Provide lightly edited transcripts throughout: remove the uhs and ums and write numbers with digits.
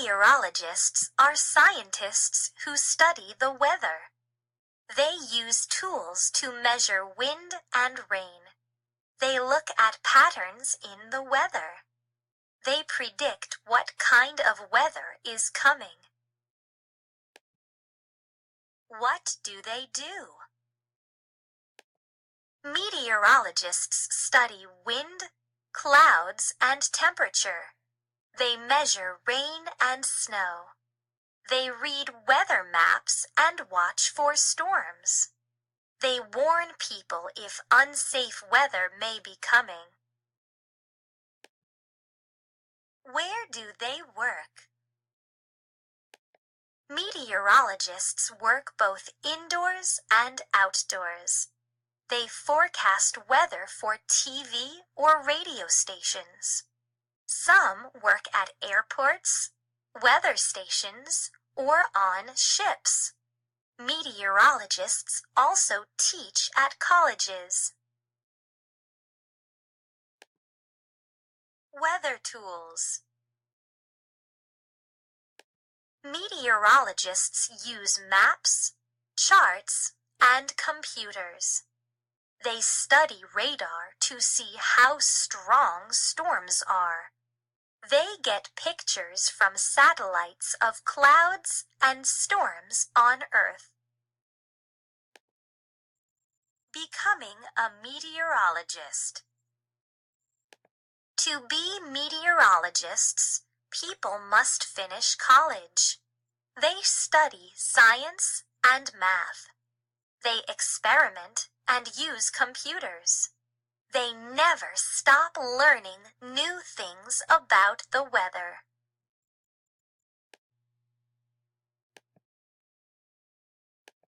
Meteorologists are scientists who study the weather. They use tools to measure wind and rain. They look at patterns in the weather. They predict what kind of weather is coming. What do they do? Meteorologists study wind, clouds, and temperature. They measure rain and snow. They read weather maps and watch for storms. They warn people if unsafe weather may be coming. Where do they work? Meteorologists work both indoors and outdoors. They forecast weather for TV or radio stations. Some work at airports, weather stations, or on ships. Meteorologists also teach at colleges. Weather tools. Meteorologists use maps, charts, and computers. They study radar to see how strong storms are. They get pictures from satellites of clouds and storms on Earth. Becoming a meteorologist. To be meteorologists, people must finish college. They study science and math. They experiment and use computers. They never stop learning new things about the weather.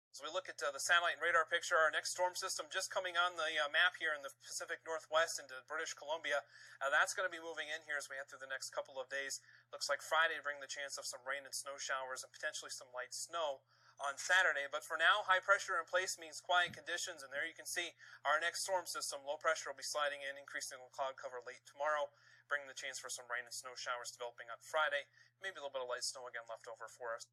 As we look at the satellite and radar picture, our next storm system just coming on the map here in the Pacific Northwest into British Columbia. That's going to be moving in here as we head through the next couple of days. Looks like Friday to bring the chance of some rain and snow showers and potentially some light snow on Saturday. But for now, high pressure in place means quiet conditions, and there you can see our next storm system. Low pressure will be sliding in, increasing the cloud cover late tomorrow, bringing the chance for some rain and snow showers developing on Friday. Maybe a little bit of light snow again left over for us.